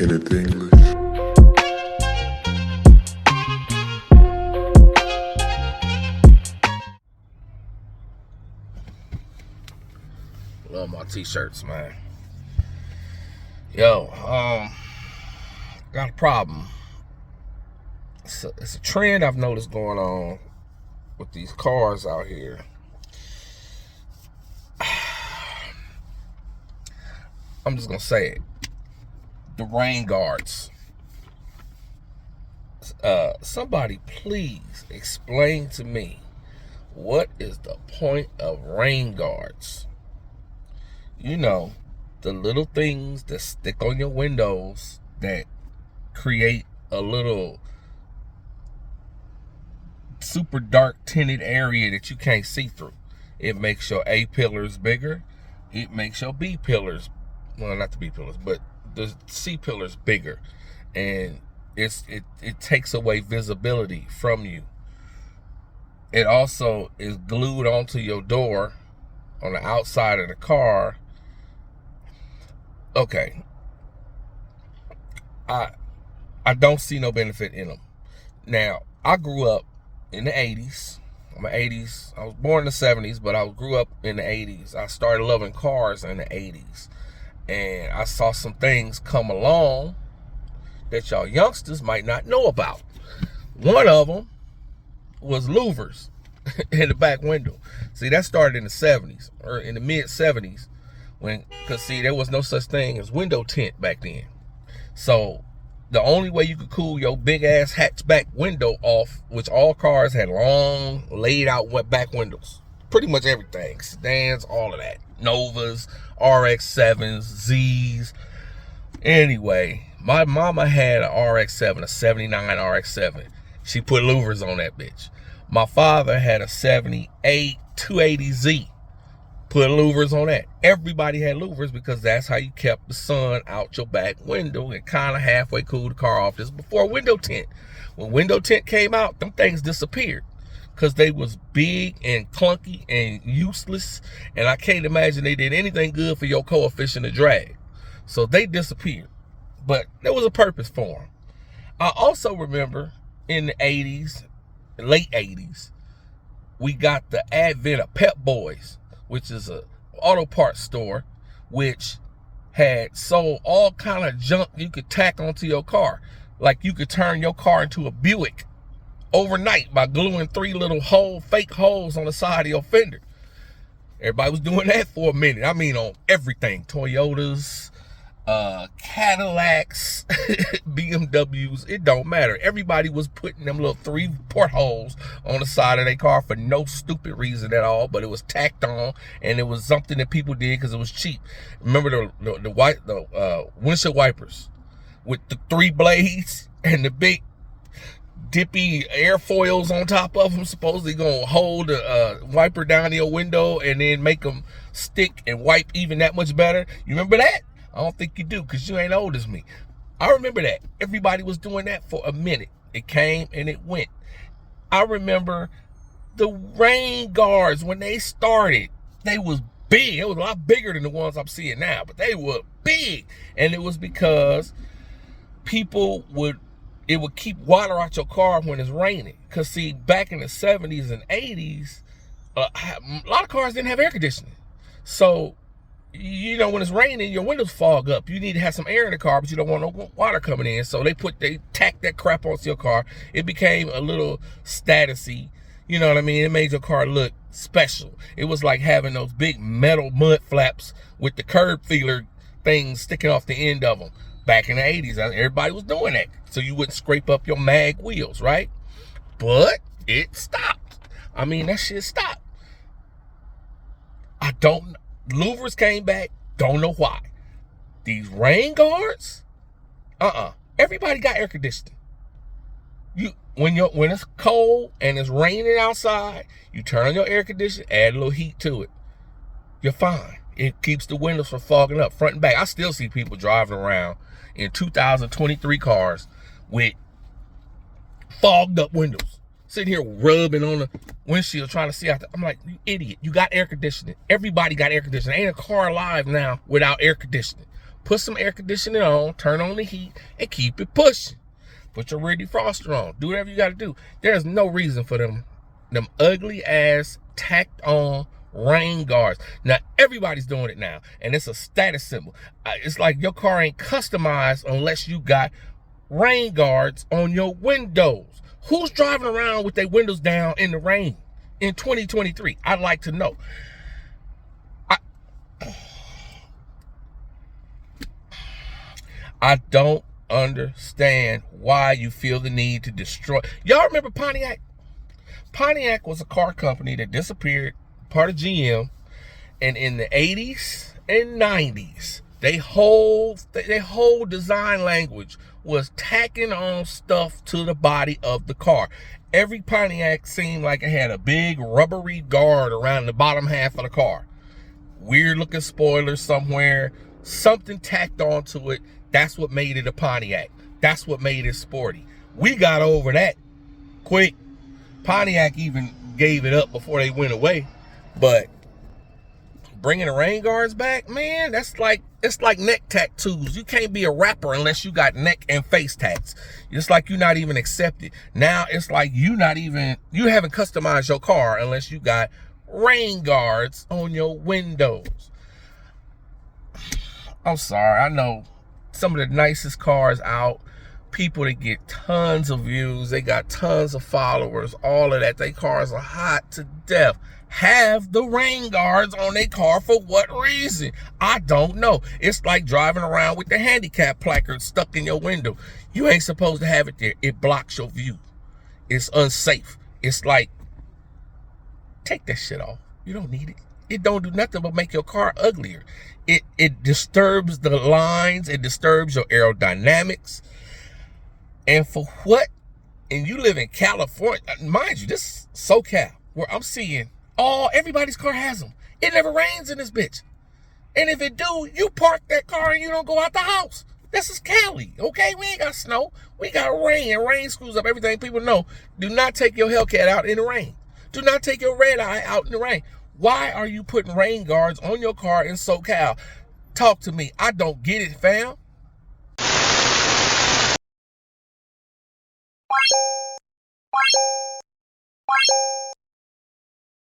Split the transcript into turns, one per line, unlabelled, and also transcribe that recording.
it English?
Love my t-shirts, man. Yo, got a problem. It's a trend I've noticed going on with these cars out here. I'm just gonna say it. The rain guards. Somebody please explain to me, what is the point of rain guards? You know, the little things that stick on your windows that create a little super dark tinted area that you can't see through. It makes your A pillars bigger. It makes your B pillars, well, not the B pillars, but the C pillars bigger. And it takes away visibility from you. It also is glued onto your door on the outside of the car. Okay. I don't see no benefit in them. Now, I grew up in the 80s. I'm an 80s. I was born in the 70s, but I grew up in the 80s. I started loving cars in the 80s. And I saw some things come along that y'all youngsters might not know about. One of them was louvers in the back window. See, that started in the 70s, or in the mid 70s, because see, there was no such thing as window tint back then. So the only way you could cool your big ass hatchback window off, which all cars had long laid out back windows, pretty much everything, sedans, all of that, Novas, RX-7s, Zs. Anyway, my mama had an RX-7, a 79 RX-7. She put louvers on that bitch. My father had a 78 280Z. Put louvers on that. Everybody had louvers because that's how you kept the sun out your back window and kind of halfway cooled the car off. This is before window tint. When window tint came out, them things disappeared because they was big and clunky and useless. And I can't imagine they did anything good for your coefficient of drag. So they disappeared. But there was a purpose for them. I also remember in the 80s, late 80s, we got the advent of Pep Boys, which is a auto parts store, which had sold all kind of junk you could tack onto your car. Like you could turn your car into a Buick overnight by gluing 3 little fake holes on the side of your fender. Everybody was doing that for a minute. I mean, on everything. Toyotas, Cadillacs, BMWs, it don't matter. Everybody was putting them little 3 portholes on the side of their car for no stupid reason at all, but it was tacked on, and it was something that people did because it was cheap. Remember the windshield wipers with the 3 blades and the big dippy airfoils on top of them, supposedly gonna hold a wiper down your window and then make them stick and wipe even that much better. You remember that? I don't think you do, because you ain't old as me. I remember that. Everybody was doing that for a minute. It came and it went. I remember the rain guards, when they started, they was big. It was a lot bigger than the ones I'm seeing now, but they were big. And it was because it would keep water out your car when it's raining. Because see, back in the 70s and 80s, a lot of cars didn't have air conditioning. So, you know, when it's raining, your windows fog up. You need to have some air in the car, but you don't want no water coming in. So they tacked that crap onto your car. It became a little statusy. You know what I mean? It made your car look special. It was like having those big metal mud flaps with the curb feeler things sticking off the end of them. Back in the 80s, everybody was doing that, so you wouldn't scrape up your mag wheels, right? But it stopped. I mean, that shit stopped. Louvers came back, don't know why. These rain guards, everybody got air conditioning. When it's cold and it's raining outside, you turn on your air conditioner, add a little heat to it. You're fine. It keeps the windows from fogging up front and back. I still see people driving around in 2023 cars with fogged up windows, sitting here rubbing on the windshield trying to see out there. I'm like, you idiot, you got air conditioning. Everybody got air conditioning. Ain't a car alive now without air conditioning. Put some air conditioning on, turn on the heat, and keep it pushing. Put your rear defroster on. Do whatever you got to do. There's no reason for them ugly ass tacked on rain guards. Now everybody's doing it now, and it's a status symbol. It's like your car ain't customized unless you got rain guards on your windows. Who's driving around with their windows down in the rain in 2023? I'd like to know. I don't understand why you feel the need to destroy. Y'all remember Pontiac? Pontiac was a car company that disappeared, part of GM, and in the 80s and 90s, their whole design language was tacking on stuff to the body of the car. Every Pontiac seemed like it had a big rubbery guard around the bottom half of the car. Weird looking spoilers somewhere, something tacked onto it. That's what made it a Pontiac. That's what made it sporty. We got over that quick. Pontiac even gave it up before they went away. But bringing the rain guards back, man, it's like neck tattoos. You can't be a rapper unless you got neck and face tats. It's like you're not even accepted. Now it's like you haven't customized your car unless you got rain guards on your windows. I'm sorry, I know some of the nicest cars out, people that get tons of views, they got tons of followers, all of that, their cars are hot to death, have the rain guards on their car. For what reason? I don't know. It's like driving around with the handicap placard stuck in your window. You ain't supposed to have it there. It blocks your view. It's unsafe. It's like, take that shit off. You don't need it. It don't do nothing but make your car uglier. It disturbs the lines. It disturbs your aerodynamics. And for what? And you live in California. Mind you, this is SoCal, where I'm seeing everybody's car has them. It never rains in this bitch. And if it do, you park that car and you don't go out the house. This is Cali, okay? We ain't got snow. We got rain, and rain screws up everything. People know, do not take your Hellcat out in the rain. Do not take your red eye out in the rain. Why are you putting rain guards on your car in SoCal? Talk to me. I don't get it, fam.